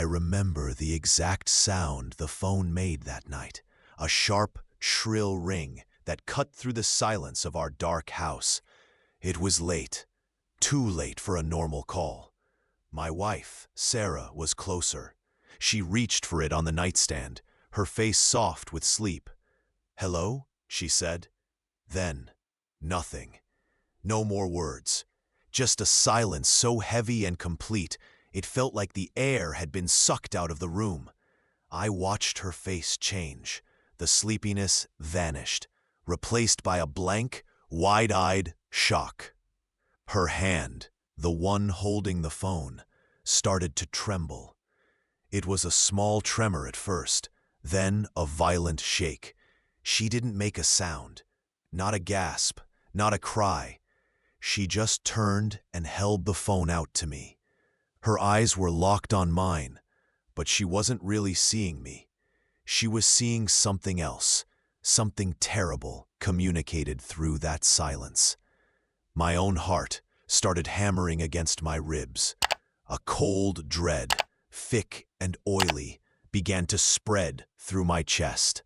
remember the exact sound the phone made that night, a sharp, shrill ring that cut through the silence of our dark house. It was late, too late for a normal call. My wife, Sarah, was closer. She reached for it on the nightstand, her face soft with sleep. "Hello?" she said. Then, nothing. No more words. Just a silence so heavy and complete, it felt like the air had been sucked out of the room. I watched her face change. The sleepiness vanished, replaced by a blank, wide-eyed shock. Her hand, the one holding the phone, started to tremble. It was a small tremor at first, then a violent shake. She didn't make a sound, not a gasp, not a cry. She just turned and held the phone out to me. Her eyes were locked on mine, but she wasn't really seeing me. She was seeing something else, something terrible communicated through that silence. My own heart started hammering against my ribs. A cold dread, thick and oily, began to spread through my chest.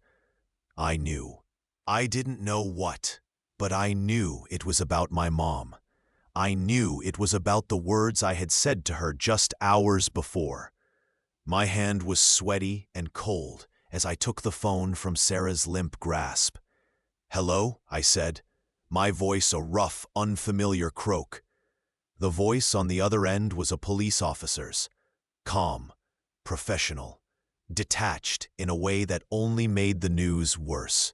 I knew. I didn't know what, but I knew it was about my mom. I knew it was about the words I had said to her just hours before. My hand was sweaty and cold as I took the phone from Sarah's limp grasp. "Hello?" I said, my voice a rough, unfamiliar croak. The voice on the other end was a police officer's, calm, professional, detached in a way that only made the news worse.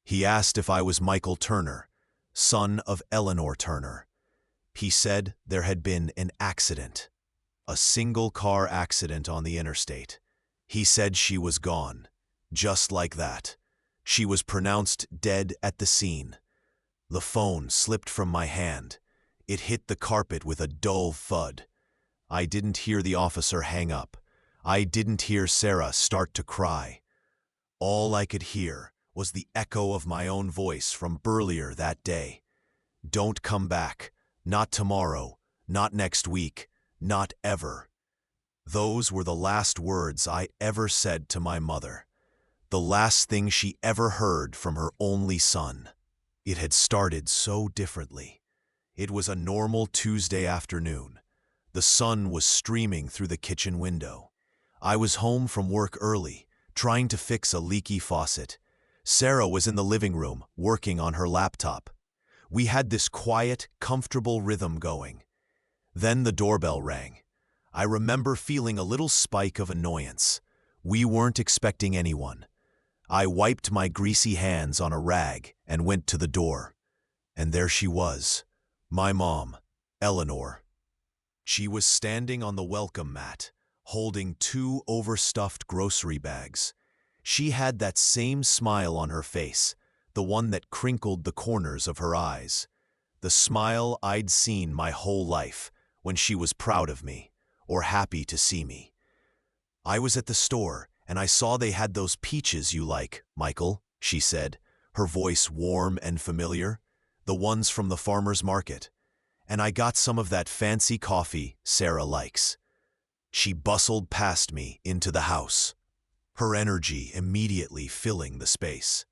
He asked if I was Michael Turner, son of Eleanor Turner. He said there had been an accident, a single-car accident on the interstate. He said she was gone, just like that. She was pronounced dead at the scene. The phone slipped from my hand. It hit the carpet with a dull thud. I didn't hear the officer hang up. I didn't hear Sarah start to cry. All I could hear was the echo of my own voice from earlier that day. "Don't come back. Not tomorrow. Not next week. Not ever." Those were the last words I ever said to my mother. The last thing she ever heard from her only son. It had started so differently. It was a normal Tuesday afternoon. The sun was streaming through the kitchen window. I was home from work early, trying to fix a leaky faucet. Sarah was in the living room, working on her laptop. We had this quiet, comfortable rhythm going. Then the doorbell rang. I remember feeling a little spike of annoyance. We weren't expecting anyone. I wiped my greasy hands on a rag and went to the door. And there she was, my mom, Eleanor. She was standing on the welcome mat, holding 2 overstuffed grocery bags. She had that same smile on her face, the one that crinkled the corners of her eyes. The smile I'd seen my whole life when she was proud of me or happy to see me. "I was at the store and I saw they had those peaches you like, Michael," she said, her voice warm and familiar, "the ones from the farmer's market. And I got some of that fancy coffee Sarah likes." She bustled past me into the house, her energy immediately filling the space.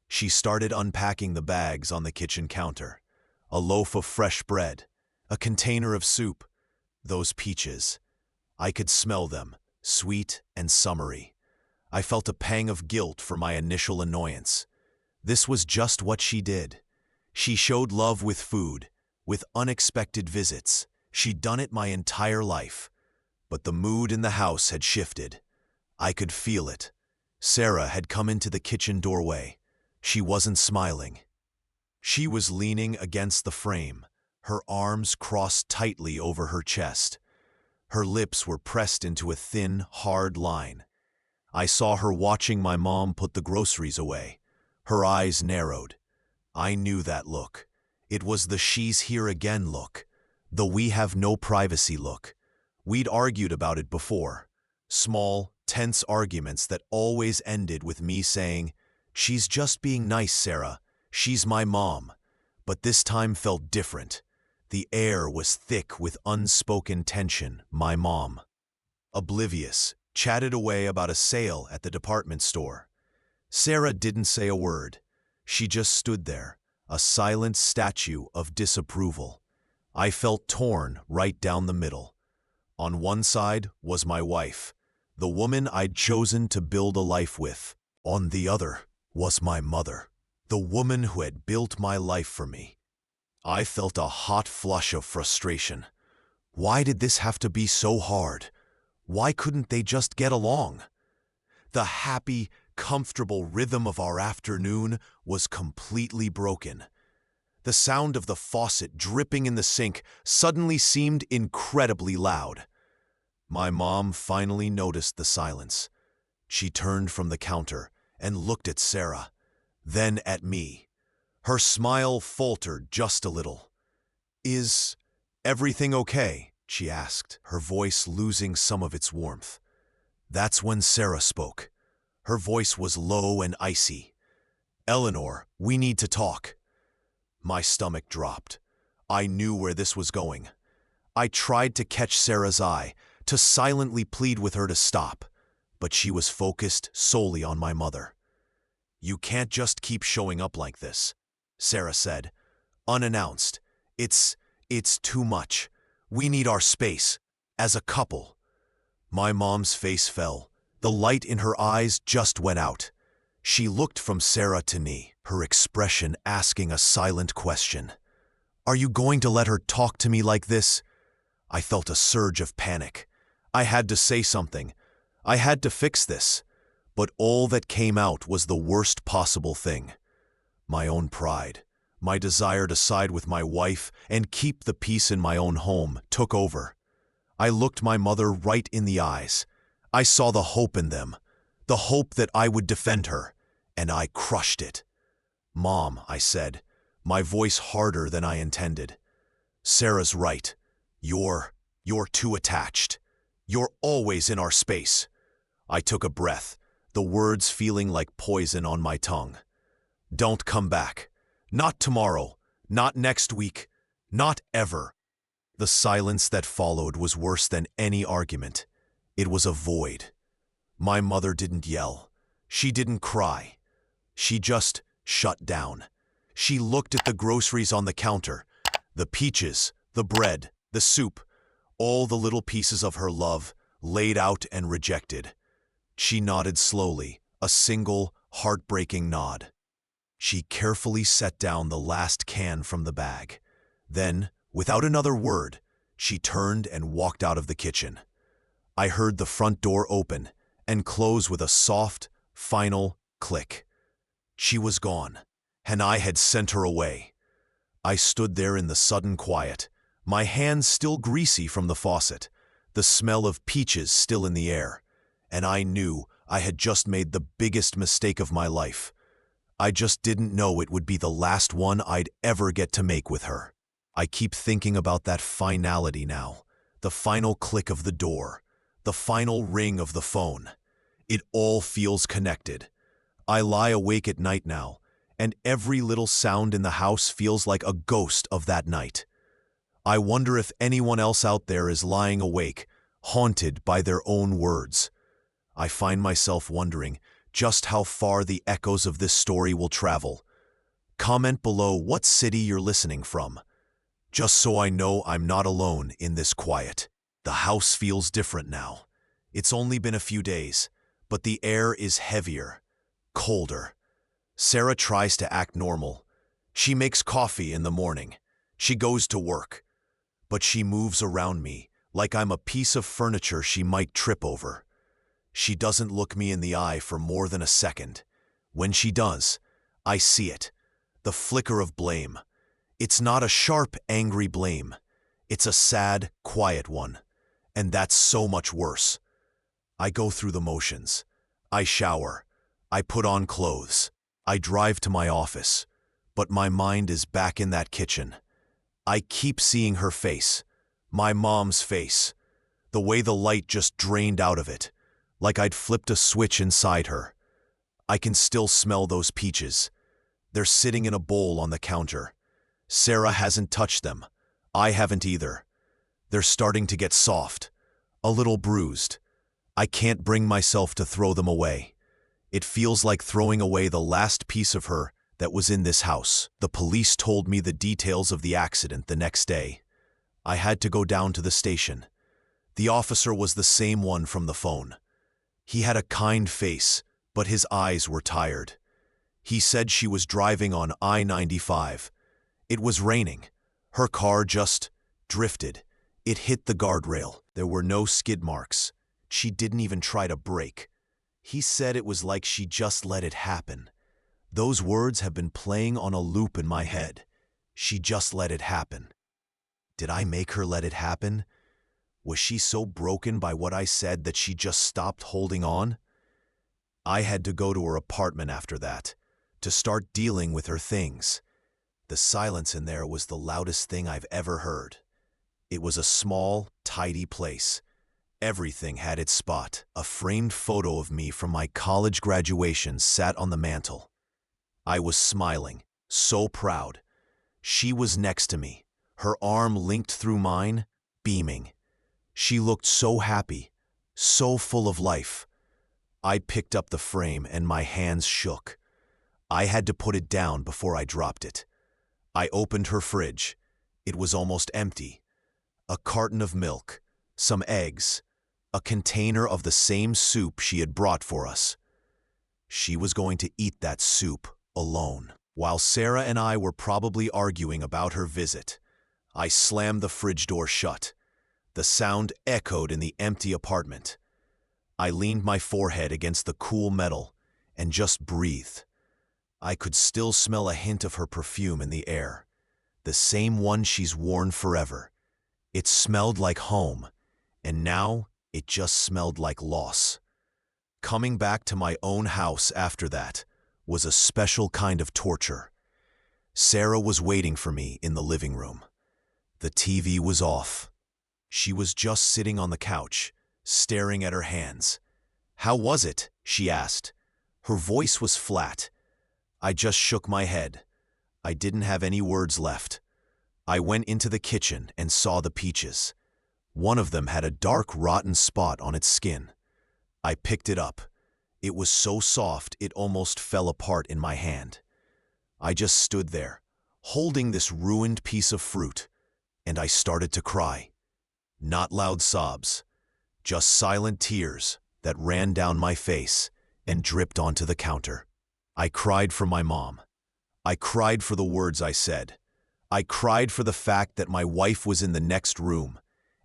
She started unpacking the bags on the kitchen counter. A loaf of fresh bread, a container of soup, those peaches. I could smell them, sweet and summery. I felt a pang of guilt for my initial annoyance. This was just what she did. She showed love with food, with unexpected visits. She'd done it my entire life. But the mood in the house had shifted. I could feel it. Sarah had come into the kitchen doorway. She wasn't smiling. She was leaning against the frame, her arms crossed tightly over her chest. Her lips were pressed into a thin, hard line. I saw her watching my mom put the groceries away. Her eyes narrowed. I knew that look. It was the "she's here again" look, the "we have no privacy" look. We'd argued about it before. Small, tense arguments that always ended with me saying, "She's just being nice, Sarah. She's my mom." But this time felt different. The air was thick with unspoken tension, my mom. oblivious, chatted away about a sale at the department store. Sarah didn't say a word. She just stood there, a silent statue of disapproval. I felt torn right down the middle. On one side was my wife, the woman I'd chosen to build a life with. On the other was my mother, the woman who had built my life for me. I felt a hot flush of frustration. Why did this have to be so hard? Why couldn't they just get along? The happy, comfortable rhythm of our afternoon was completely broken. The sound of the faucet dripping in the sink suddenly seemed incredibly loud. My mom finally noticed the silence. She turned from the counter and looked at Sarah, then at me. Her smile faltered just a little. "Is everything okay?" she asked, her voice losing some of its warmth. That's when Sarah spoke. Her voice was low and icy. "Eleanor, we need to talk." My stomach dropped. I knew where this was going. I tried to catch Sarah's eye, to silently plead with her to stop, but she was focused solely on my mother. "You can't just keep showing up like this," Sarah said, unannounced. It's too much. We need our space, as a couple." My mom's face fell. The light in her eyes just went out. She looked from Sarah to me, her expression asking a silent question. "Are you going to let her talk to me like this?" I felt a surge of panic. I had to say something. I had to fix this. But all that came out was the worst possible thing. My own pride, my desire to side with my wife and keep the peace in my own home, took over. I looked my mother right in the eyes. I saw the hope in them, the hope that I would defend her, and I crushed it. "Mom," I said, my voice harder than I intended. "Sarah's right. You're too attached. You're always in our space." I took a breath, the words feeling like poison on my tongue. "Don't come back. Not tomorrow. Not next week. Not ever." The silence that followed was worse than any argument. It was a void. My mother didn't yell. She didn't cry. She just shut down. She looked at the groceries on the counter, the peaches, the bread, the soup, all the little pieces of her love, laid out and rejected. She nodded slowly, a single, heartbreaking nod. She carefully set down the last can from the bag. Then, without another word, she turned and walked out of the kitchen. I heard the front door open and close with a soft, final click. She was gone, and I had sent her away. I stood there in the sudden quiet, my hands still greasy from the faucet, the smell of peaches still in the air, and I knew I had just made the biggest mistake of my life. I just didn't know it would be the last one I'd ever get to make with her. I keep thinking about that finality now, the final click of the door, the final ring of the phone. It all feels connected. I lie awake at night now, and every little sound in the house feels like a ghost of that night. I wonder if anyone else out there is lying awake, haunted by their own words. I find myself wondering just how far the echoes of this story will travel. Comment below what city you're listening from, just so I know I'm not alone in this quiet. The house feels different now. It's only been a few days, but the air is heavier, colder. Sarah tries to act normal. She makes coffee in the morning. She goes to work. But she moves around me like I'm a piece of furniture she might trip over. She doesn't look me in the eye for more than a second. When she does, I see it, the flicker of blame. It's not a sharp, angry blame. It's a sad, quiet one. And that's so much worse. I go through the motions. I shower. I put on clothes. I drive to my office. But my mind is back in that kitchen. I keep seeing her face, my mom's face, the way the light just drained out of it, like I'd flipped a switch inside her. I can still smell those peaches. They're sitting in a bowl on the counter. Sarah hasn't touched them. I haven't either. They're starting to get soft, a little bruised, I can't bring myself to throw them away. It feels like throwing away the last piece of her that was in this house. The police told me the details of the accident the next day. I had to go down to the station. The officer was the same one from the phone. He had a kind face, but his eyes were tired. He said she was driving on I-95. It was raining. Her car just drifted. It hit the guardrail. There were no skid marks. She didn't even try to brake. He said it was like she just let it happen. Those words have been playing on a loop in my head. She just let it happen. Did I make her let it happen? Was she so broken by what I said that she just stopped holding on? I had to go to her apartment after that, to start dealing with her things. The silence in there was the loudest thing I've ever heard. It was a small, tidy place. Everything had its spot. A framed photo of me from my college graduation sat on the mantel. I was smiling, so proud. She was next to me, her arm linked through mine, beaming. She looked so happy, so full of life. I picked up the frame and my hands shook. I had to put it down before I dropped it. I opened her fridge. It was almost empty. A carton of milk, some eggs, a container of the same soup she had brought for us. She was going to eat that soup alone. While Sarah and I were probably arguing about her visit, I slammed the fridge door shut. The sound echoed in the empty apartment. I leaned my forehead against the cool metal and just breathed. I could still smell a hint of her perfume in the air, the same one she's worn forever. It smelled like home, and now it just smelled like loss. Coming back to my own house after that was a special kind of torture. Sarah was waiting for me in the living room. The TV was off. She was just sitting on the couch, staring at her hands. "How was it?" she asked. Her voice was flat. I just shook my head. I didn't have any words left. I went into the kitchen and saw the peaches. One of them had a dark, rotten spot on its skin. I picked it up. It was so soft it almost fell apart in my hand. I just stood there, holding this ruined piece of fruit, and I started to cry. Not loud sobs, just silent tears that ran down my face and dripped onto the counter. I cried for my mom. I cried for the words I said. I cried for the fact that my wife was in the next room,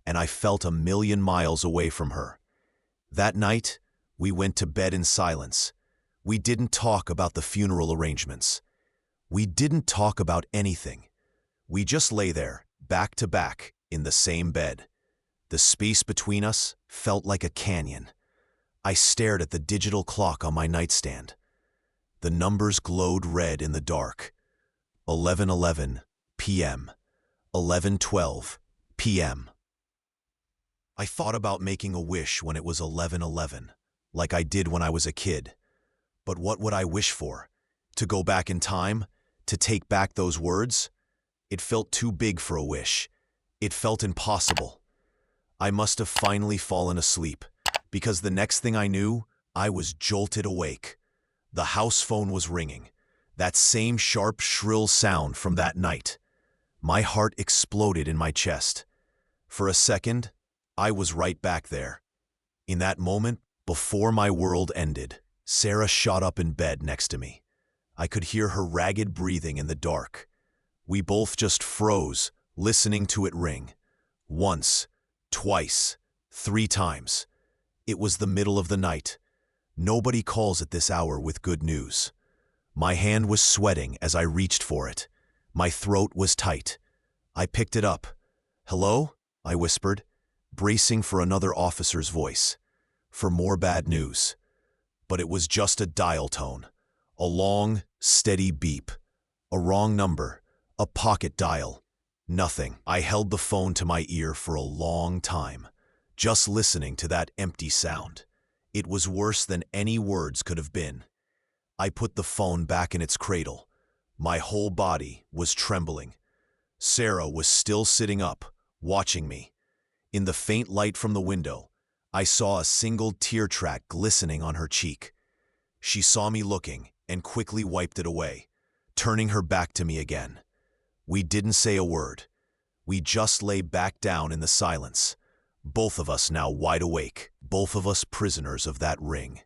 and I felt a million miles away from her. That night, we went to bed in silence. We didn't talk about the funeral arrangements. We didn't talk about anything. We just lay there, back to back, in the same bed. The space between us felt like a canyon. I stared at the digital clock on my nightstand. The numbers glowed red in the dark. 11:11 p.m. 11:12 p.m. I thought about making a wish when it was 11:11, like I did when I was a kid. But what would I wish for? To go back in time? To take back those words? It felt too big for a wish. It felt impossible. I must have finally fallen asleep, because the next thing I knew, I was jolted awake. The house phone was ringing, that same sharp, shrill sound from that night. My heart exploded in my chest. For a second, I was right back there. In that moment, before my world ended, Sarah shot up in bed next to me. I could hear her ragged breathing in the dark. We both just froze, listening to it ring. Once, twice, 3 times. It was the middle of the night. Nobody calls at this hour with good news. My hand was sweating as I reached for it. My throat was tight. I picked it up. "Hello?" I whispered, bracing for another officer's voice, for more bad news. But it was just a dial tone, a long, steady beep, a wrong number, a pocket dial. Nothing. I held the phone to my ear for a long time, just listening to that empty sound. It was worse than any words could have been. I put the phone back in its cradle. My whole body was trembling. Sarah was still sitting up, watching me. In the faint light from the window, I saw a single tear track glistening on her cheek. She saw me looking and quickly wiped it away, turning her back to me again. We didn't say a word. We just lay back down in the silence, both of us now wide awake, both of us prisoners of that ring.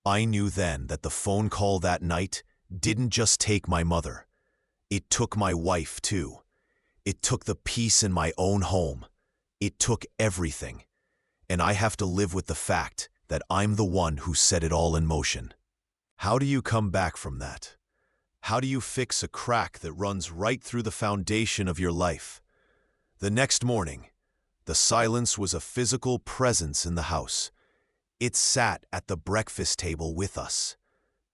I knew then that the phone call that night didn't just take my mother. It took my wife, too. It took the peace in my own home. It took everything. And I have to live with the fact that I'm the one who set it all in motion. How do you come back from that? How do you fix a crack that runs right through the foundation of your life? The next morning, the silence was a physical presence in the house. It sat at the breakfast table with us.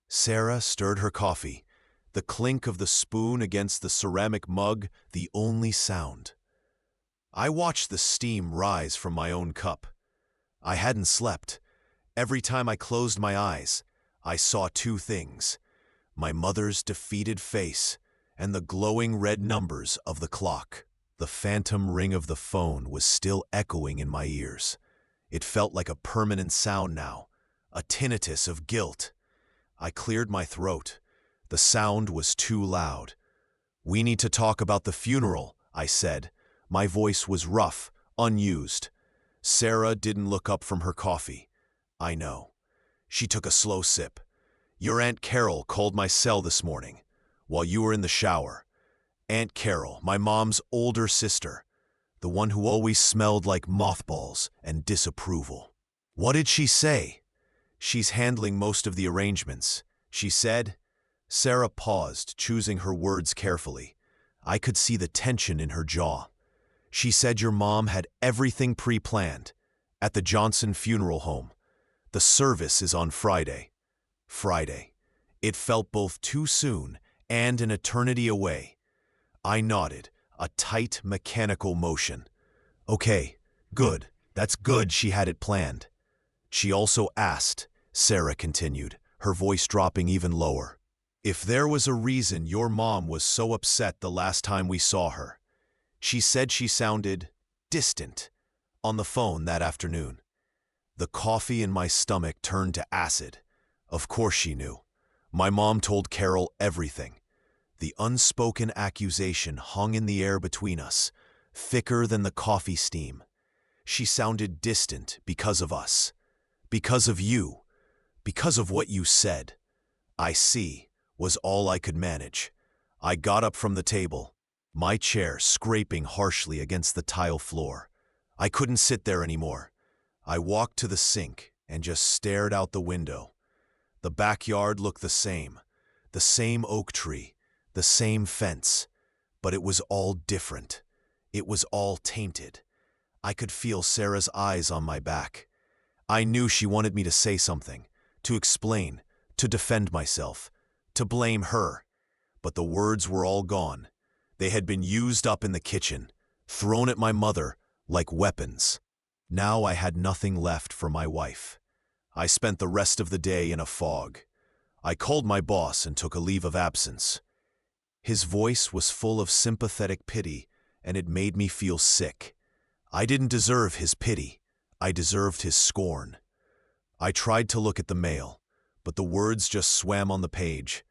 Sarah stirred her coffee, the clink of the spoon against the ceramic mug the only sound. I watched the steam rise from my own cup. I hadn't slept. Every time I closed my eyes, I saw two things: my mother's defeated face and the glowing red numbers of the clock. The phantom ring of the phone was still echoing in my ears. It felt like a permanent sound now, a tinnitus of guilt. I cleared my throat. The sound was too loud. "We need to talk about the funeral," I said. My voice was rough, unused. Sarah didn't look up from her coffee. I know. She took a slow sip. "Your Aunt Carol called my cell this morning, while you were in the shower. Aunt Carol, my mom's older sister, the one who always smelled like mothballs and disapproval." "What did she say?" "She's handling most of the arrangements. She said—" Sarah paused, choosing her words carefully. I could see the tension in her jaw. "She said your mom had everything pre-planned at the Johnson Funeral Home. The service is on Friday." Friday. It felt both too soon and an eternity away. I nodded, a tight, mechanical motion. "Okay, good. That's good she had it planned." "She also asked," Sarah continued, her voice dropping even lower, "if there was a reason your mom was so upset the last time we saw her. She said she sounded distant on the phone that afternoon." The coffee in my stomach turned to acid. Of course she knew. My mom told Carol everything. The unspoken accusation hung in the air between us, thicker than the coffee steam. She sounded distant because of us. Because of you. Because of what you said. "I see," was all I could manage. I got up from the table, my chair scraping harshly against the tile floor. I couldn't sit there anymore. I walked to the sink and just stared out the window. The backyard looked the same oak tree, the same fence, but it was all different. It was all tainted. I could feel Sarah's eyes on my back. I knew she wanted me to say something, to explain, to defend myself, to blame her. But the words were all gone. They had been used up in the kitchen, thrown at my mother like weapons. Now I had nothing left for my wife. I spent the rest of the day in a fog. I called my boss and took a leave of absence. His voice was full of sympathetic pity, and it made me feel sick. I didn't deserve his pity. I deserved his scorn. I tried to look at the mail, but the words just swam on the page.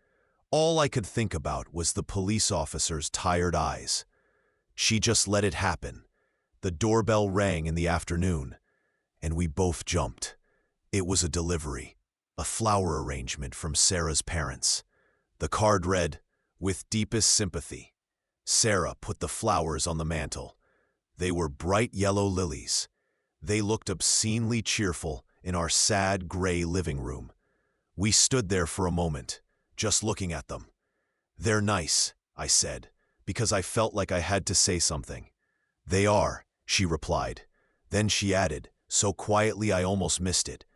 All I could think about was the police officer's tired eyes. She just let it happen. The doorbell rang in the afternoon, and we both jumped. It was a delivery, a flower arrangement from Sarah's parents. The card read, "With deepest sympathy." Sarah put the flowers on the mantel. They were bright yellow lilies. They looked obscenely cheerful in our sad gray living room. We stood there for a moment, just looking at them. "They're nice," I said, because I felt like I had to say something. "They are," she replied. Then she added, so quietly I almost missed it,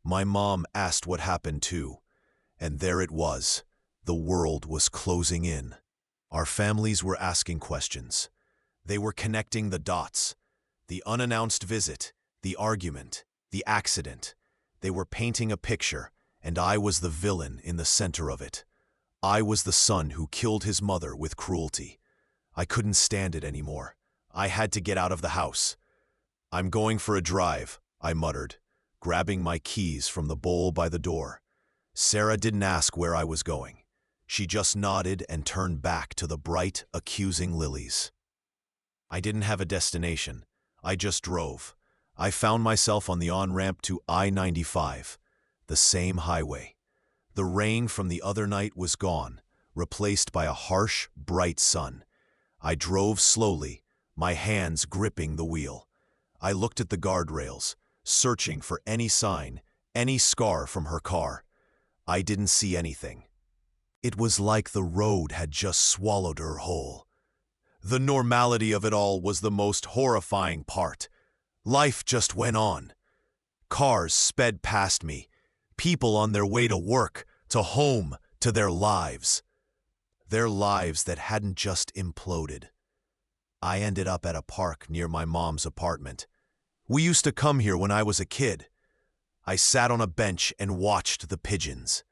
"My mom asked what happened too." And there it was. The world was closing in. Our families were asking questions. They were connecting the dots. The unannounced visit, the argument, the accident. They were painting a picture, and I was the villain in the center of it. I was the son who killed his mother with cruelty. I couldn't stand it anymore. I had to get out of the house. "I'm going for a drive," I muttered, grabbing my keys from the bowl by the door. Sarah didn't ask where I was going. She just nodded and turned back to the bright, accusing lilies. I didn't have a destination. I just drove. I found myself on the on-ramp to I-95, the same highway. The rain from the other night was gone, replaced by a harsh, bright sun. I drove slowly, my hands gripping the wheel. I looked at the guardrails, searching for any sign, any scar from her car. I didn't see anything. It was like the road had just swallowed her whole. The normality of it all was the most horrifying part. Life just went on. Cars sped past me, people on their way to work, to home, to their lives. Their lives that hadn't just imploded. I ended up at a park near my mom's apartment. We used to come here when I was a kid. I sat on a bench and watched the pigeons.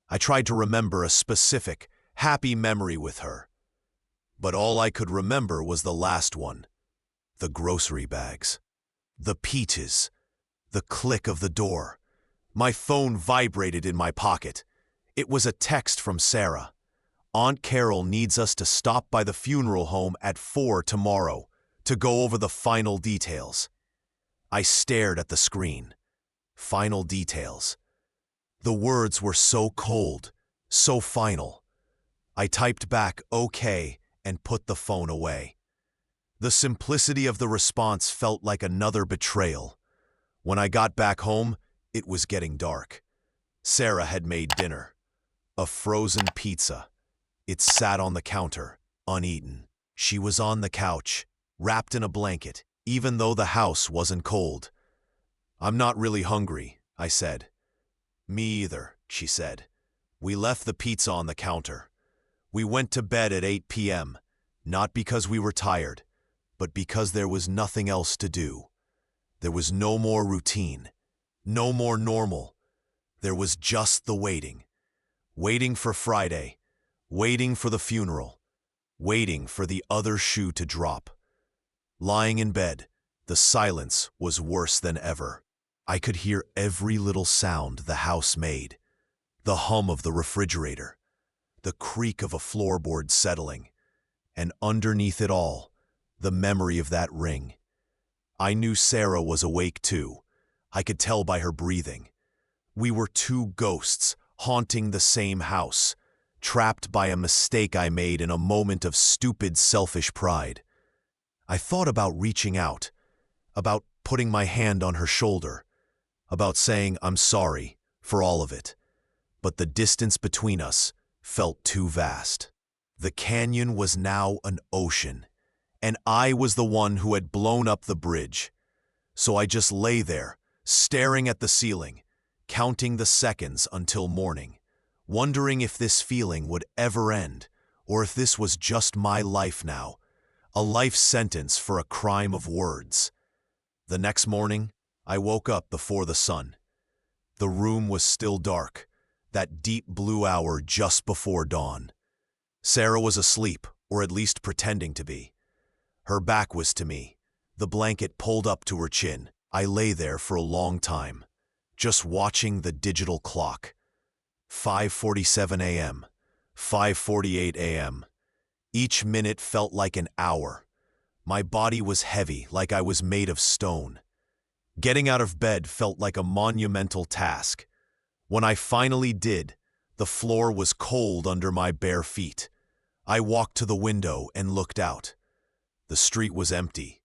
I tried to remember a specific, happy memory with her. But all I could remember was the last one. The grocery bags. The peaches. The click of the door. My phone vibrated in my pocket. It was a text from Sarah. Aunt Carol needs us to stop by the funeral home at 4 tomorrow to go over the final details. I stared at the screen. Final details. The words were so cold, so final. I typed back okay and put the phone away. The simplicity of the response felt like another betrayal. When I got back home, it was getting dark. Sarah had made dinner. A frozen pizza. It sat on the counter, uneaten. She was on the couch, wrapped in a blanket, even though the house wasn't cold. "I'm not really hungry," I said. "Me either," she said. We left the pizza on the counter. We went to bed at 8 p.m., not because we were tired, but because there was nothing else to do. There was no more routine, no more normal. There was just the waiting. Waiting for Friday, waiting for the funeral, waiting for the other shoe to drop. Lying in bed, the silence was worse than ever. I could hear every little sound the house made. The hum of the refrigerator, the creak of a floorboard settling, and underneath it all, the memory of that ring. I knew Sarah was awake too. I could tell by her breathing. We were two ghosts haunting the same house, trapped by a mistake I made in a moment of stupid, selfish pride. I thought about reaching out, about putting my hand on her shoulder, about saying I'm sorry for all of it. But the distance between us felt too vast. The canyon was now an ocean, and I was the one who had blown up the bridge. So I just lay there, staring at the ceiling, counting the seconds until morning, wondering if this feeling would ever end, or if this was just my life now, a life sentence for a crime of words. The next morning, I woke up before the sun. The room was still dark, that deep blue hour just before dawn. Sarah was asleep, or at least pretending to be. Her back was to me, the blanket pulled up to her chin. I lay there for a long time, just watching the digital clock. 5:47 a.m., 5:48 a.m. Each minute felt like an hour. My body was heavy, like I was made of stone. Getting out of bed felt like a monumental task. When I finally did, the floor was cold under my bare feet. I walked to the window and looked out. The street was empty,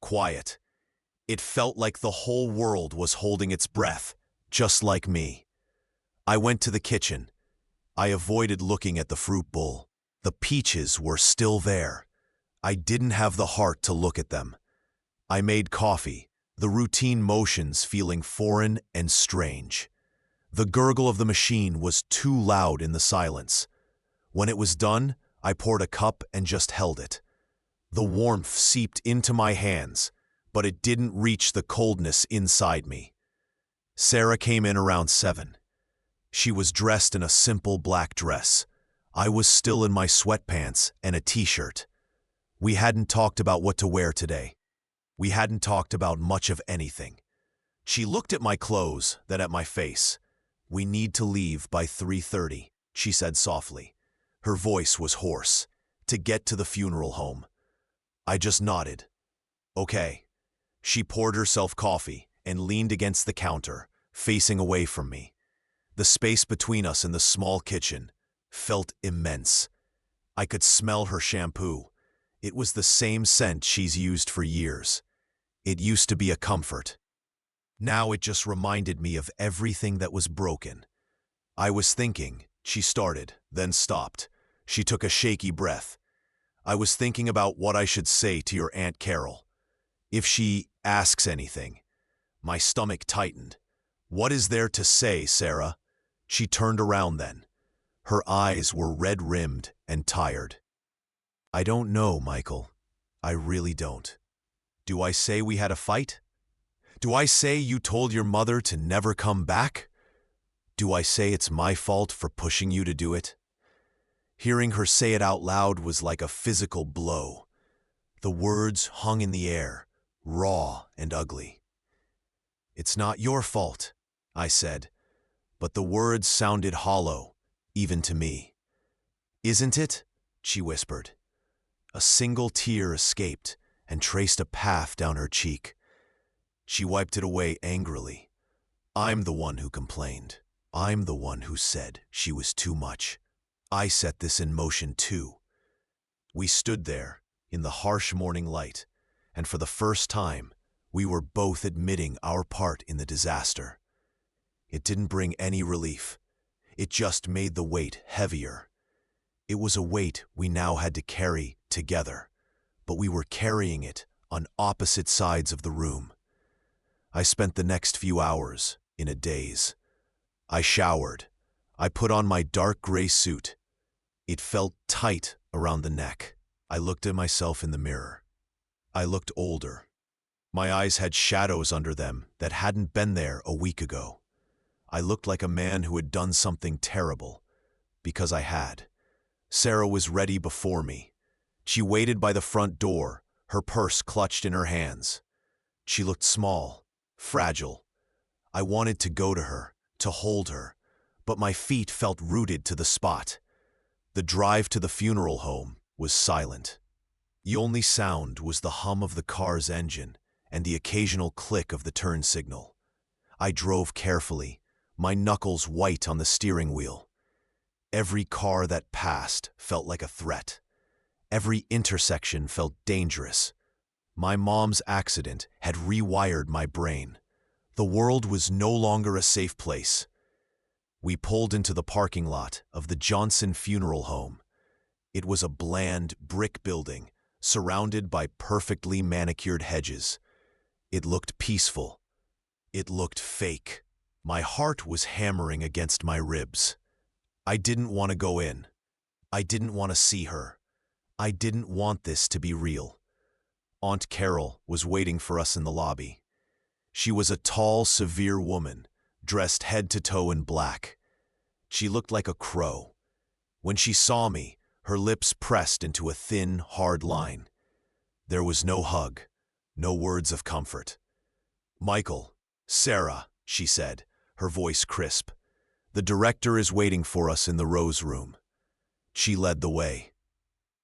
quiet. It felt like the whole world was holding its breath, just like me. I went to the kitchen. I avoided looking at the fruit bowl. The peaches were still there. I didn't have the heart to look at them. I made coffee, the routine motions feeling foreign and strange. The gurgle of the machine was too loud in the silence. When it was done, I poured a cup and just held it. The warmth seeped into my hands, but it didn't reach the coldness inside me. Sarah came in around 7. She was dressed in a simple black dress. I was still in my sweatpants and a t-shirt. We hadn't talked about what to wear today. We hadn't talked about much of anything. She looked at my clothes, then at my face. "We need to leave by 3:30, she said softly. Her voice was hoarse. "To get to the funeral home." I just nodded. "Okay." She poured herself coffee and leaned against the counter, facing away from me. The space between us in the small kitchen felt immense. I could smell her shampoo. It was the same scent she's used for years. It used to be a comfort. Now it just reminded me of everything that was broken. "I was thinking," she started, then stopped. She took a shaky breath. "I was thinking about what I should say to your Aunt Carol. If she asks anything." My stomach tightened. "What is there to say, Sarah?" She turned around then. Her eyes were red-rimmed and tired. "I don't know, Michael. I really don't. Do I say we had a fight? Do I say you told your mother to never come back? Do I say it's my fault for pushing you to do it?" Hearing her say it out loud was like a physical blow. The words hung in the air, raw and ugly. "It's not your fault," I said, but the words sounded hollow, even to me. "Isn't it?" she whispered. A single tear escaped and traced a path down her cheek. She wiped it away angrily. "I'm the one who complained. I'm the one who said she was too much. I set this in motion too." We stood there in the harsh morning light, and for the first time, we were both admitting our part in the disaster. It didn't bring any relief. It just made the weight heavier. It was a weight we now had to carry together, but we were carrying it on opposite sides of the room. I spent the next few hours in a daze. I showered. I put on my dark gray suit. It felt tight around the neck. I looked at myself in the mirror. I looked older. My eyes had shadows under them that hadn't been there a week ago. I looked like a man who had done something terrible, because I had. Sarah was ready before me. She waited by the front door, her purse clutched in her hands. She looked small, fragile. I wanted to go to her, to hold her, but my feet felt rooted to the spot. The drive to the funeral home was silent. The only sound was the hum of the car's engine and the occasional click of the turn signal. I drove carefully, my knuckles white on the steering wheel. Every car that passed felt like a threat. Every intersection felt dangerous. My mom's accident had rewired my brain. The world was no longer a safe place. We pulled into the parking lot of the Johnson Funeral Home. It was a bland brick building surrounded by perfectly manicured hedges. It looked peaceful. It looked fake. My heart was hammering against my ribs. I didn't want to go in. I didn't want to see her. I didn't want this to be real. Aunt Carol was waiting for us in the lobby. She was a tall, severe woman, dressed head to toe in black. She looked like a crow. When she saw me, her lips pressed into a thin, hard line. There was no hug, no words of comfort. "Michael, Sarah," she said, her voice crisp. "The director is waiting for us in the Rose Room." She led the way,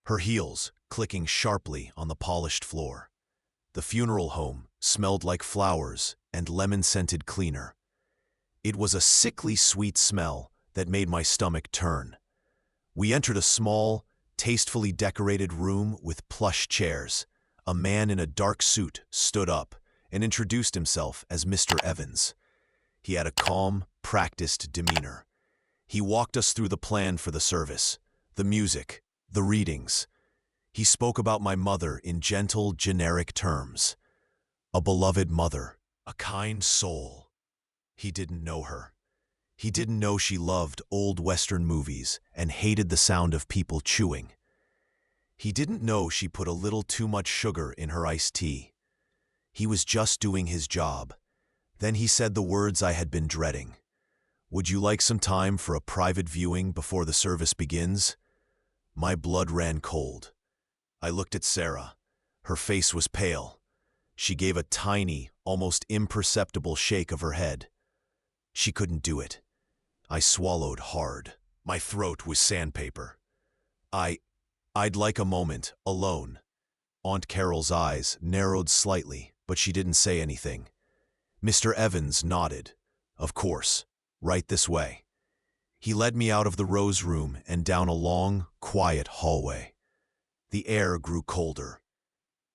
her heels clicking sharply on the polished floor. The funeral home smelled like flowers and lemon-scented cleaner. It was a sickly sweet smell that made my stomach turn. We entered a small, tastefully decorated room with plush chairs. A man in a dark suit stood up and introduced himself as Mr. Evans. He had a calm, practiced demeanor. He walked us through the plan for the service, the music, the readings. He spoke about my mother in gentle, generic terms. A beloved mother, a kind soul. He didn't know her. He didn't know she loved old Western movies and hated the sound of people chewing. He didn't know she put a little too much sugar in her iced tea. He was just doing his job. Then he said the words I had been dreading. "Would you like some time for a private viewing before the service begins?" My blood ran cold. I looked at Sarah. Her face was pale. She gave a tiny, almost imperceptible shake of her head. She couldn't do it. I swallowed hard. My throat was sandpaper. I'd like a moment, alone. Aunt Carol's eyes narrowed slightly, but she didn't say anything. Mr. Evans nodded. Of course, right this way. He led me out of the Rose Room and down a long, quiet hallway. The air grew colder.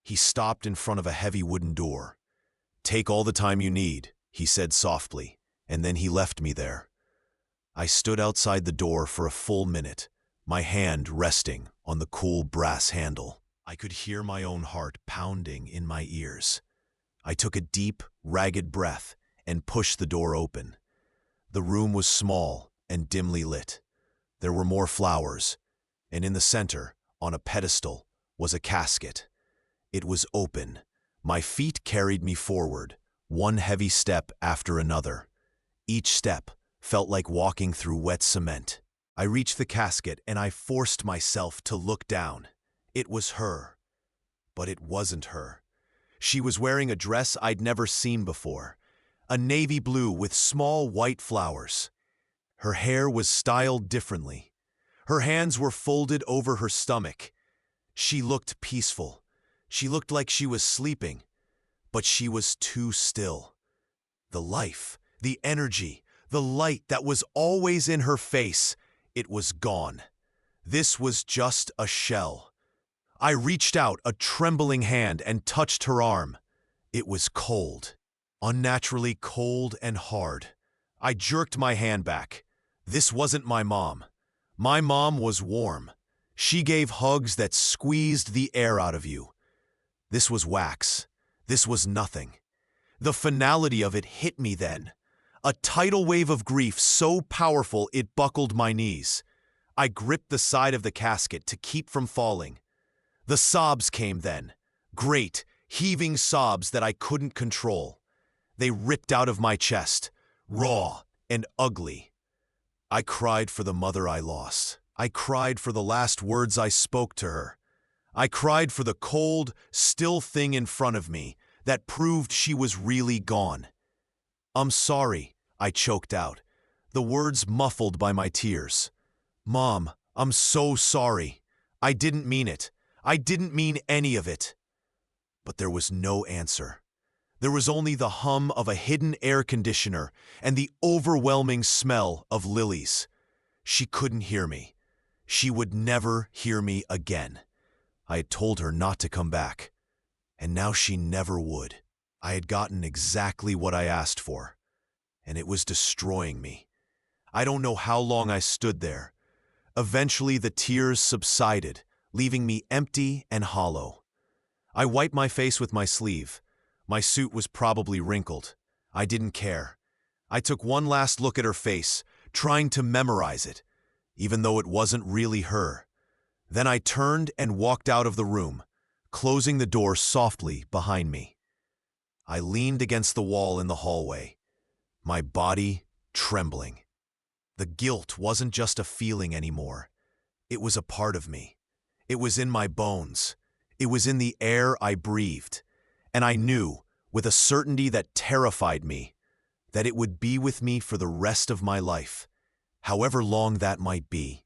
He stopped in front of a heavy wooden door. "Take all the time you need," he said softly, and then he left me there. I stood outside the door for a full minute, my hand resting on the cool brass handle. I could hear my own heart pounding in my ears. I took a deep, ragged breath and pushed the door open. The room was small and dimly lit. There were more flowers, and in the center, on a pedestal, was a casket. It was open. My feet carried me forward, one heavy step after another. Each step felt like walking through wet cement. I reached the casket and I forced myself to look down. It was her. But it wasn't her. She was wearing a dress I'd never seen before, a navy blue with small white flowers. Her hair was styled differently. Her hands were folded over her stomach. She looked peaceful. She looked like she was sleeping, but she was too still. The life, the energy, the light that was always in her face, it was gone. This was just a shell. I reached out a trembling hand and touched her arm. It was cold, unnaturally cold and hard. I jerked my hand back. This wasn't my mom. My mom was warm. She gave hugs that squeezed the air out of you. This was wax. This was nothing. The finality of it hit me then. A tidal wave of grief so powerful it buckled my knees. I gripped the side of the casket to keep from falling. The sobs came then. Great, heaving sobs that I couldn't control. They ripped out of my chest, raw and ugly. I cried for the mother I lost. I cried for the last words I spoke to her. I cried for the cold, still thing in front of me that proved she was really gone. "I'm sorry," I choked out, the words muffled by my tears. "Mom, I'm so sorry. I didn't mean it. I didn't mean any of it." But there was no answer. There was only the hum of a hidden air conditioner and the overwhelming smell of lilies. She couldn't hear me. She would never hear me again. I had told her not to come back, and now she never would. I had gotten exactly what I asked for, and it was destroying me. I don't know how long I stood there. Eventually the tears subsided, leaving me empty and hollow. I wiped my face with my sleeve. My suit was probably wrinkled. I didn't care. I took one last look at her face, trying to memorize it, even though it wasn't really her. Then I turned and walked out of the room, closing the door softly behind me. I leaned against the wall in the hallway, my body trembling. The guilt wasn't just a feeling anymore. It was a part of me. It was in my bones. It was in the air I breathed. And I knew, with a certainty that terrified me, that it would be with me for the rest of my life, however long that might be.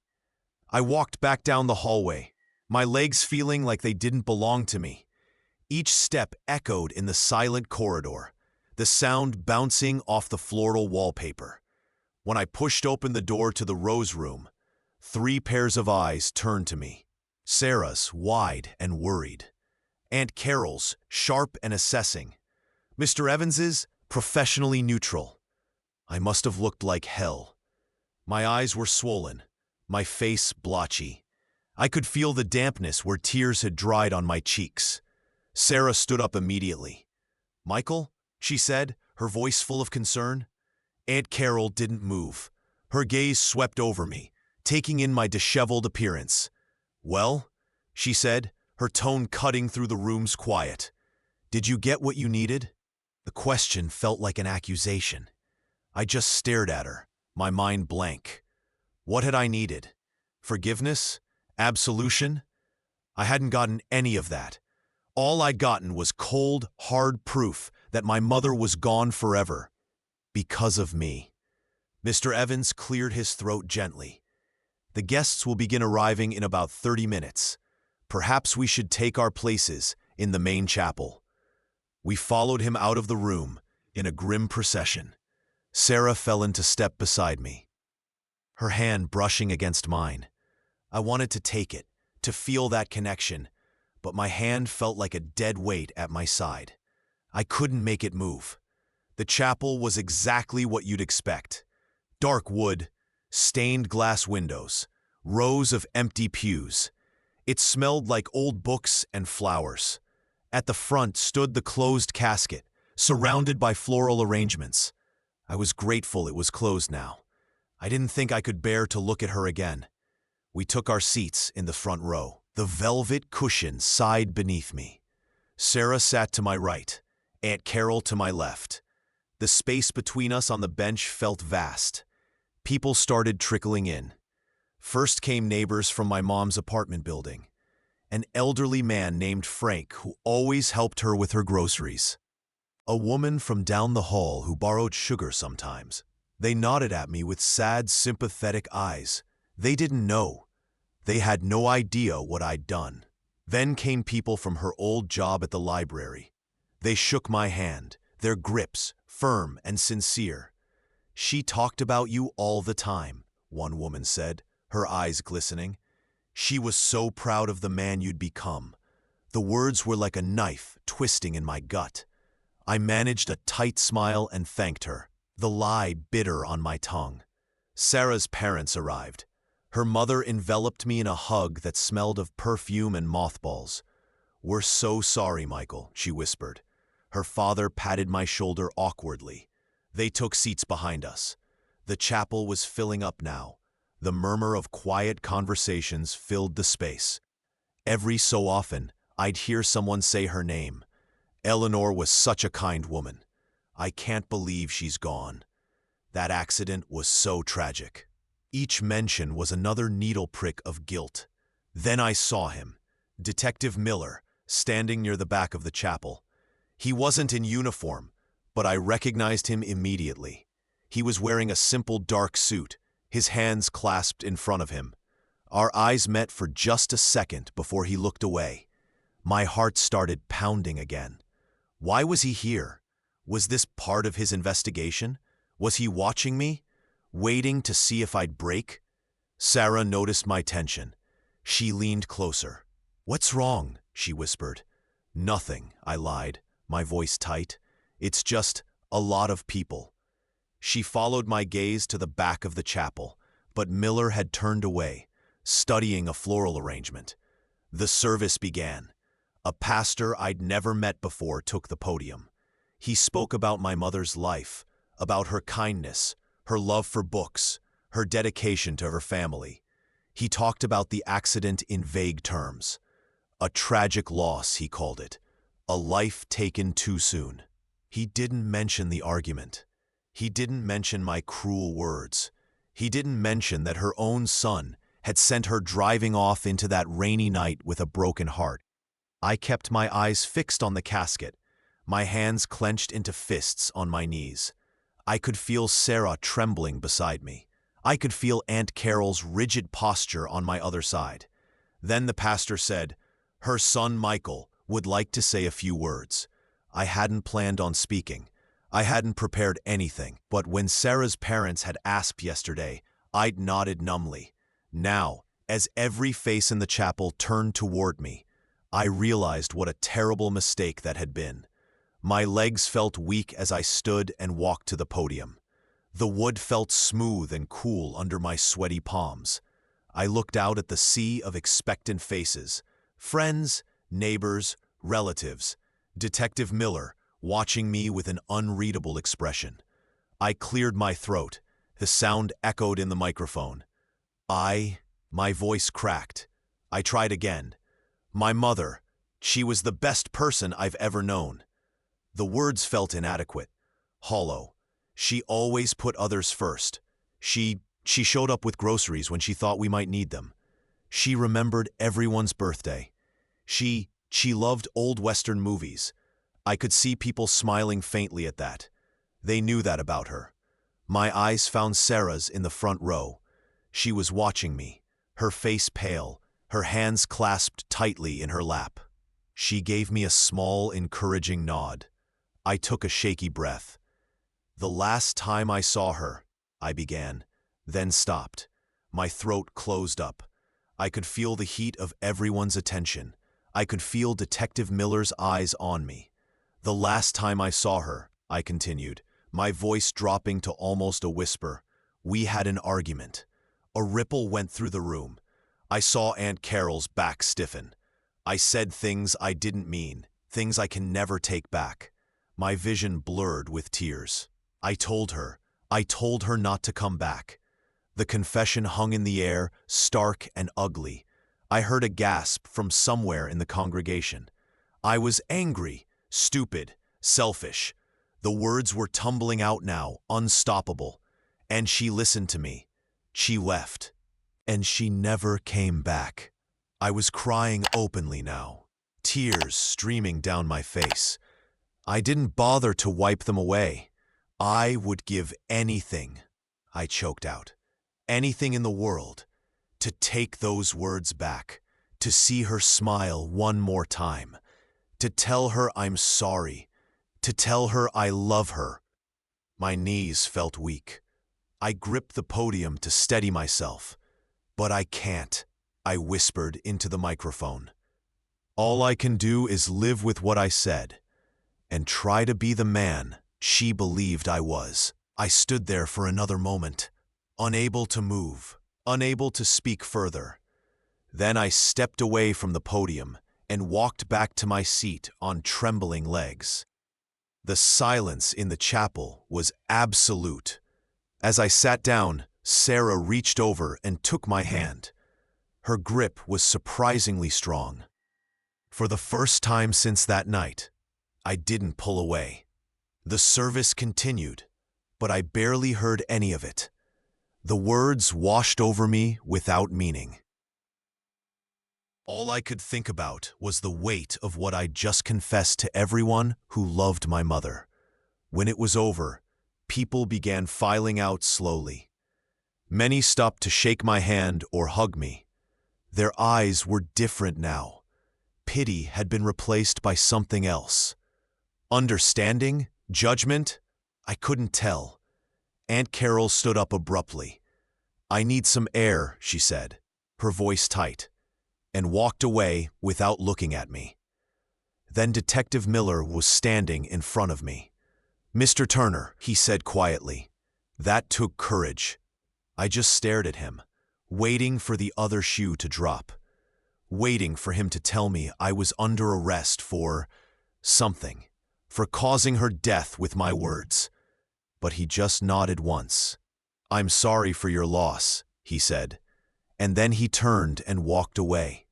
I walked back down the hallway, my legs feeling like they didn't belong to me. Each step echoed in the silent corridor, the sound bouncing off the floral wallpaper. When I pushed open the door to the Rose Room, 3 pairs of eyes turned to me. Sarah's, wide and worried. Aunt Carol's, sharp and assessing. Mr. Evans's, professionally neutral. I must have looked like hell. My eyes were swollen, my face blotchy. I could feel the dampness where tears had dried on my cheeks. Sarah stood up immediately. "Michael?" she said, her voice full of concern. Aunt Carol didn't move. Her gaze swept over me, taking in my disheveled appearance. "Well?" she said, her tone cutting through the room's quiet. "Did you get what you needed?" The question felt like an accusation. I just stared at her, my mind blank. What had I needed? Forgiveness? Absolution? I hadn't gotten any of that. All I'd gotten was cold, hard proof that my mother was gone forever. Because of me. Mr. Evans cleared his throat gently. The guests will begin arriving in about 30 minutes. Perhaps we should take our places in the main chapel. We followed him out of the room in a grim procession. Sarah fell into step beside me, her hand brushing against mine. I wanted to take it, to feel that connection, but my hand felt like a dead weight at my side. I couldn't make it move. The chapel was exactly what you'd expect. Dark wood, stained glass windows, rows of empty pews. It smelled like old books and flowers. At the front stood the closed casket, surrounded by floral arrangements. I was grateful it was closed now. I didn't think I could bear to look at her again. We took our seats in the front row. The velvet cushion sighed beneath me. Sarah sat to my right, Aunt Carol to my left. The space between us on the bench felt vast. People started trickling in. First came neighbors from my mom's apartment building. An elderly man named Frank who always helped her with her groceries. A woman from down the hall who borrowed sugar sometimes. They nodded at me with sad, sympathetic eyes. They didn't know. They had no idea what I'd done. Then came people from her old job at the library. They shook my hand, their grips firm and sincere. "She talked about you all the time," one woman said, her eyes glistening. "She was so proud of the man you'd become." The words were like a knife twisting in my gut. I managed a tight smile and thanked her, the lie bitter on my tongue. Sarah's parents arrived. Her mother enveloped me in a hug that smelled of perfume and mothballs. "We're so sorry, Michael," she whispered. Her father patted my shoulder awkwardly. They took seats behind us. The chapel was filling up now. The murmur of quiet conversations filled the space. Every so often, I'd hear someone say her name. "Eleanor was such a kind woman. I can't believe she's gone. That accident was so tragic." Each mention was another needle prick of guilt. Then I saw him, Detective Miller, standing near the back of the chapel. He wasn't in uniform, but I recognized him immediately. He was wearing a simple dark suit, his hands clasped in front of him. Our eyes met for just a second before he looked away. My heart started pounding again. Why was he here? Was this part of his investigation? Was he watching me, waiting to see if I'd break? Sarah noticed my tension. She leaned closer. "What's wrong?" she whispered. "Nothing," I lied, my voice tight. "It's just a lot of people." She followed my gaze to the back of the chapel, but Miller had turned away, studying a floral arrangement. The service began. A pastor I'd never met before took the podium. He spoke about my mother's life, about her kindness, her love for books, her dedication to her family. He talked about the accident in vague terms. A tragic loss, he called it. A life taken too soon. He didn't mention the argument. He didn't mention my cruel words. He didn't mention that her own son had sent her driving off into that rainy night with a broken heart. I kept my eyes fixed on the casket, my hands clenched into fists on my knees. I could feel Sarah trembling beside me. I could feel Aunt Carol's rigid posture on my other side. Then the pastor said, "Her son Michael would like to say a few words." I hadn't planned on speaking. I hadn't prepared anything, but when Sarah's parents had asked yesterday, I'd nodded numbly. Now, as every face in the chapel turned toward me, I realized what a terrible mistake that had been. My legs felt weak as I stood and walked to the podium. The wood felt smooth and cool under my sweaty palms. I looked out at the sea of expectant faces. Friends, neighbors, relatives. Detective Miller, watching me with an unreadable expression. I cleared my throat. The sound echoed in the microphone. My voice cracked. I tried again. "My mother, she was the best person I've ever known." The words felt inadequate, hollow. She always put others first. She showed up with groceries when she thought we might need them. She remembered everyone's birthday. She loved old Western movies. I could see people smiling faintly at that. They knew that about her. My eyes found Sarah's in the front row. She was watching me, her face pale, her hands clasped tightly in her lap. She gave me a small, encouraging nod. I took a shaky breath. "The last time I saw her," I began, then stopped. My throat closed up. I could feel the heat of everyone's attention. I could feel Detective Miller's eyes on me. "The last time I saw her," I continued, my voice dropping to almost a whisper, "we had an argument." A ripple went through the room. I saw Aunt Carol's back stiffen. I said things I didn't mean, things I can never take back. My vision blurred with tears. I told her not to come back. The confession hung in the air, stark and ugly. I heard a gasp from somewhere in the congregation. I was angry, stupid, selfish. The words were tumbling out now, unstoppable. And she listened to me. She left. And she never came back. I was crying openly now, tears streaming down my face. I didn't bother to wipe them away. "I would give anything," I choked out, "anything in the world, to take those words back, to see her smile one more time, to tell her I'm sorry, to tell her I love her." My knees felt weak. I gripped the podium to steady myself. "But I can't," I whispered into the microphone. "All I can do is live with what I said, and try to be the man she believed I was." I stood there for another moment, unable to move, unable to speak further. Then I stepped away from the podium and walked back to my seat on trembling legs. The silence in the chapel was absolute. As I sat down, Sarah reached over and took my hand. Her grip was surprisingly strong. For the first time since that night, I didn't pull away. The service continued, but I barely heard any of it. The words washed over me without meaning. All I could think about was the weight of what I'd just confessed to everyone who loved my mother. When it was over, people began filing out slowly. Many stopped to shake my hand or hug me. Their eyes were different now. Pity had been replaced by something else. Understanding? Judgment? I couldn't tell. Aunt Carol stood up abruptly. "I need some air," she said, her voice tight, and walked away without looking at me. Then Detective Miller was standing in front of me. "Mr. Turner," he said quietly. That took courage. I just stared at him, waiting for the other shoe to drop, waiting for him to tell me I was under arrest for something, for causing her death with my words. But he just nodded once. "I'm sorry for your loss," he said, and then he turned and walked away.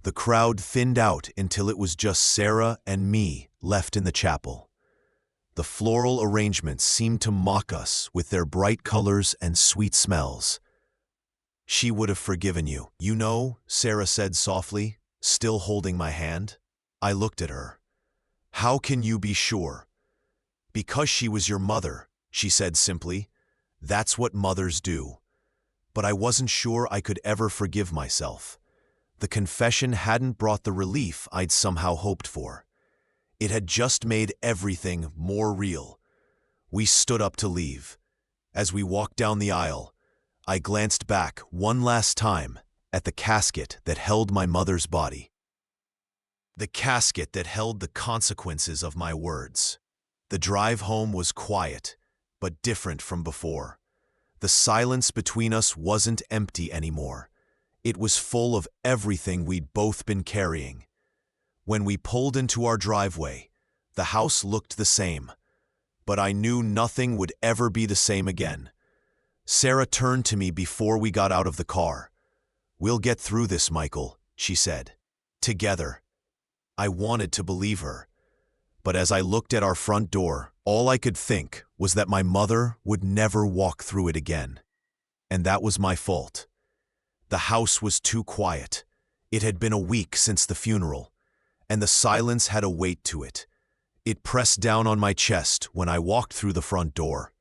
The crowd thinned out until it was just Sarah and me left in the chapel. The floral arrangements seemed to mock us with their bright colors and sweet smells. "She would have forgiven you, you know," Sarah said softly, still holding my hand. I looked at her. "How can you be sure?" "Because she was your mother," she said simply. "That's what mothers do." But I wasn't sure I could ever forgive myself. The confession hadn't brought the relief I'd somehow hoped for. It had just made everything more real. We stood up to leave. As we walked down the aisle, I glanced back one last time at the casket that held my mother's body. The casket that held the consequences of my words. The drive home was quiet, but different from before. The silence between us wasn't empty anymore. It was full of everything we'd both been carrying. When we pulled into our driveway, the house looked the same, but I knew nothing would ever be the same again. Sarah turned to me before we got out of the car. "We'll get through this, Michael," she said. "Together." I wanted to believe her, but as I looked at our front door, all I could think was that my mother would never walk through it again. And that was my fault. The house was too quiet. It had been a week since the funeral, and the silence had a weight to it. It pressed down on my chest when I walked through the front door.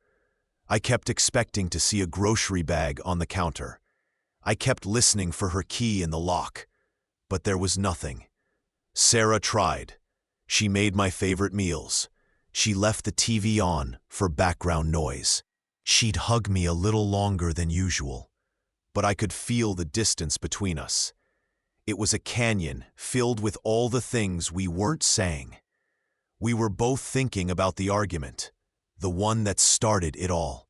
I kept expecting to see a grocery bag on the counter. I kept listening for her key in the lock, but there was nothing. Sarah tried. She made my favorite meals. She left the TV on for background noise. She'd hug me a little longer than usual, but I could feel the distance between us. It was a canyon filled with all the things we weren't saying. We were both thinking about the argument, the one that started it all.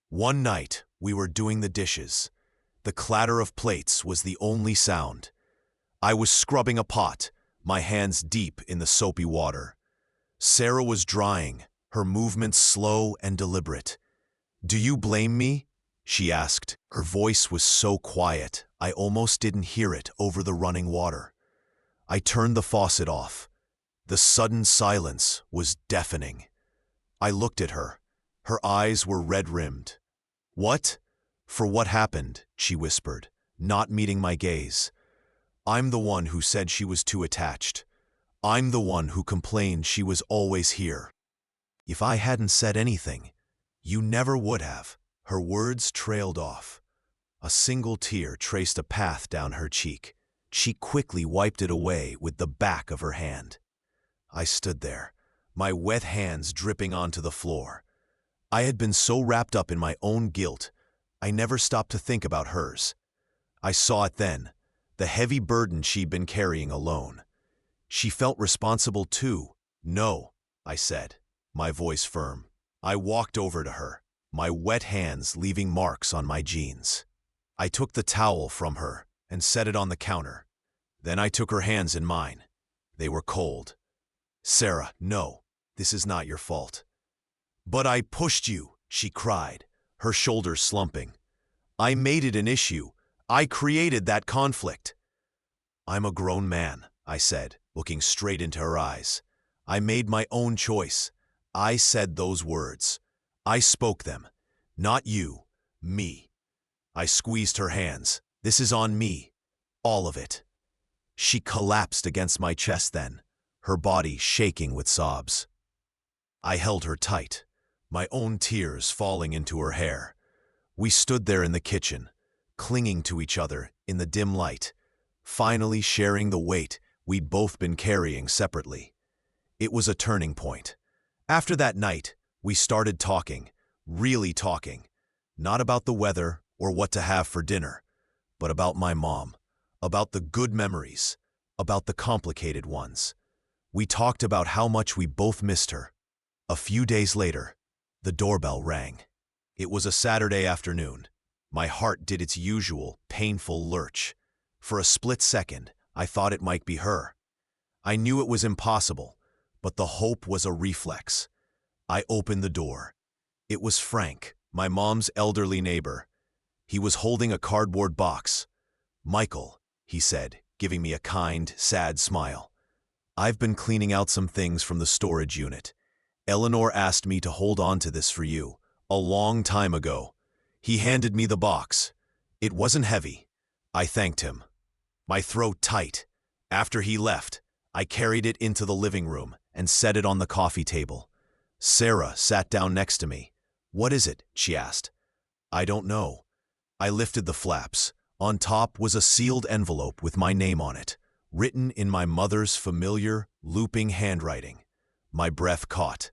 One night, we were doing the dishes. The clatter of plates was the only sound. I was scrubbing a pot, my hands deep in the soapy water. Sarah was drying, her movements slow and deliberate. "Do you blame me?" she asked. Her voice was so quiet, I almost didn't hear it over the running water. I turned the faucet off. The sudden silence was deafening. I looked at her. Her eyes were red-rimmed. "What?" "For what happened," she whispered, not meeting my gaze. "I'm the one who said she was too attached. I'm the one who complained she was always here. If I hadn't said anything, you never would have." Her words trailed off. A single tear traced a path down her cheek. She quickly wiped it away with the back of her hand. I stood there, my wet hands dripping onto the floor. I had been so wrapped up in my own guilt, I never stopped to think about hers. I saw it then, the heavy burden she'd been carrying alone. She felt responsible too. "No," I said, my voice firm. I walked over to her, my wet hands leaving marks on my jeans. I took the towel from her and set it on the counter. Then I took her hands in mine. They were cold. "Sarah, no, this is not your fault." "But I pushed you," she cried, her shoulders slumping. "I made it an issue. I created that conflict." "I'm a grown man," I said, looking straight into her eyes. "I made my own choice. I said those words. I spoke them. Not you, me." I squeezed her hands. "This is on me. All of it." She collapsed against my chest then, her body shaking with sobs. I held her tight, my own tears falling into her hair. We stood there in the kitchen, clinging to each other in the dim light, finally sharing the weight we'd both been carrying separately. It was a turning point. After that night, we started talking, really talking, not about the weather or what to have for dinner, but about my mom, about the good memories, about the complicated ones. We talked about how much we both missed her. A few days later, the doorbell rang. It was a Saturday afternoon. My heart did its usual, painful lurch. For a split second, I thought it might be her. I knew it was impossible, but the hope was a reflex. I opened the door. It was Frank, my mom's elderly neighbor. He was holding a cardboard box. "Michael," he said, giving me a kind, sad smile. "I've been cleaning out some things from the storage unit. Eleanor asked me to hold on to this for you, a long time ago." He handed me the box. It wasn't heavy. I thanked him. My throat tight. After he left, I carried it into the living room and set it on the coffee table. Sarah sat down next to me. "What is it?" she asked. "I don't know." I lifted the flaps. On top was a sealed envelope with my name on it, written in my mother's familiar, looping handwriting. My breath caught.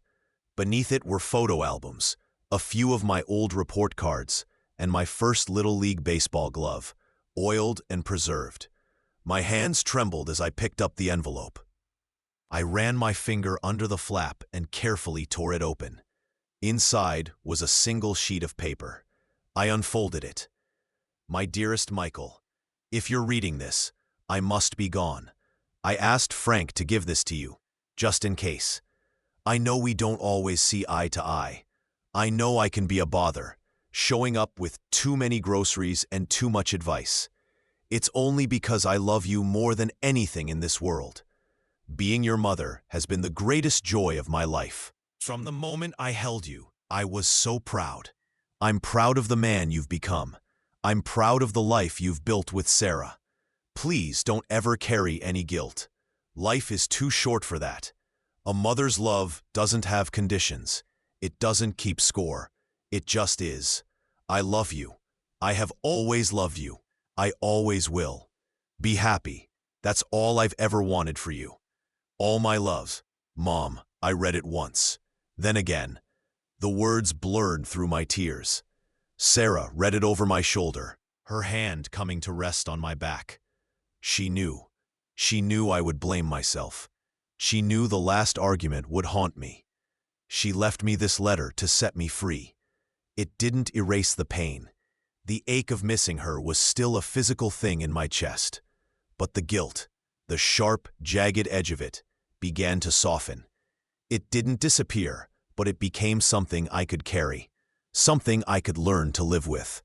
Beneath it were photo albums, a few of my old report cards, and my first Little League baseball glove, oiled and preserved. My hands trembled as I picked up the envelope. I ran my finger under the flap and carefully tore it open. Inside was a single sheet of paper. I unfolded it. "My dearest Michael, if you're reading this, I must be gone. I asked Frank to give this to you, just in case. I know we don't always see eye to eye. I know I can be a bother, showing up with too many groceries and too much advice. It's only because I love you more than anything in this world. Being your mother has been the greatest joy of my life. From the moment I held you, I was so proud. I'm proud of the man you've become. I'm proud of the life you've built with Sarah. Please don't ever carry any guilt. Life is too short for that. A mother's love doesn't have conditions. It doesn't keep score. It just is. I love you. I have always loved you. I always will. Be happy. That's all I've ever wanted for you. All my love. Mom. I read it once. Then again. The words blurred through my tears. Sarah read it over my shoulder, her hand coming to rest on my back. She knew. She knew I would blame myself. She knew the last argument would haunt me. She left me this letter to set me free. It didn't erase the pain. The ache of missing her was still a physical thing in my chest. But the guilt, the sharp, jagged edge of it, began to soften. It didn't disappear, but it became something I could carry, something I could learn to live with.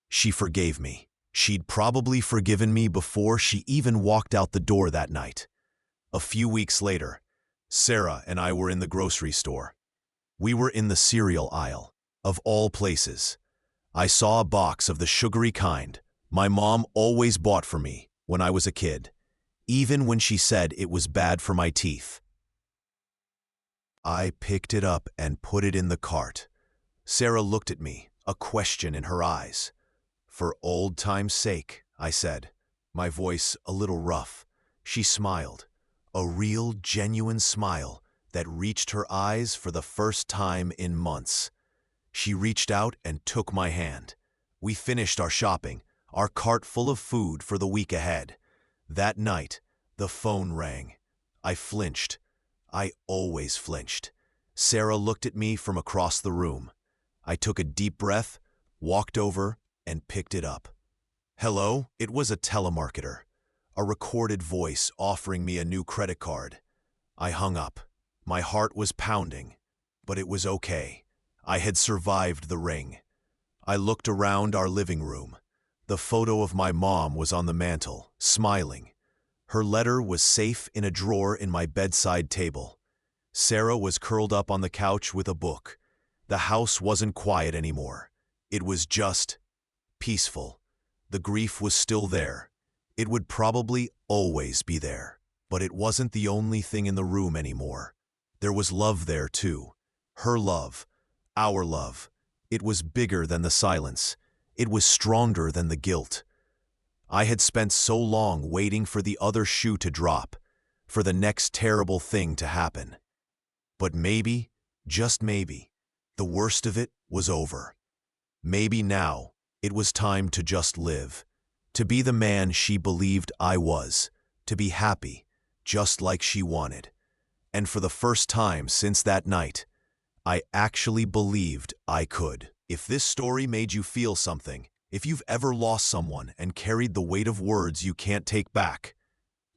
She forgave me. She'd probably forgiven me before she even walked out the door that night. A few weeks later, Sarah and I were in the grocery store. We were in the cereal aisle, of all places. I saw a box of the sugary kind my mom always bought for me when I was a kid, even when she said it was bad for my teeth. I picked it up and put it in the cart. Sarah looked at me, a question in her eyes. "For old time's sake," I said, my voice a little rough. She smiled, a real, genuine smile that reached her eyes for the first time in months. She reached out and took my hand. We finished our shopping, our cart full of food for the week ahead. That night, the phone rang. I flinched. I always flinched. Sarah looked at me from across the room. I took a deep breath, walked over, and picked it up. Hello? It was a telemarketer, a recorded voice offering me a new credit card. I hung up. My heart was pounding, but it was okay. I had survived the ring. I looked around our living room. The photo of my mom was on the mantel, smiling. Her letter was safe in a drawer in my bedside table. Sarah was curled up on the couch with a book. The house wasn't quiet anymore. It was just peaceful. The grief was still there. It would probably always be there. But it wasn't the only thing in the room anymore. There was love there too. Her love. Our love. It was bigger than the silence. It was stronger than the guilt. I had spent so long waiting for the other shoe to drop, for the next terrible thing to happen. But maybe, just maybe, the worst of it was over. Maybe now it was time to just live, to be the man she believed I was, to be happy, just like she wanted. And for the first time since that night, I actually believed I could. If this story made you feel something, if you've ever lost someone and carried the weight of words you can't take back,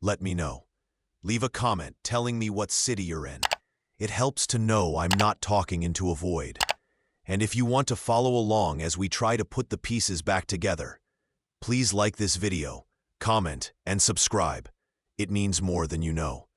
let me know. Leave a comment telling me what city you're in. It helps to know I'm not talking into a void. And if you want to follow along as we try to put the pieces back together, please like this video, comment, and subscribe. It means more than you know.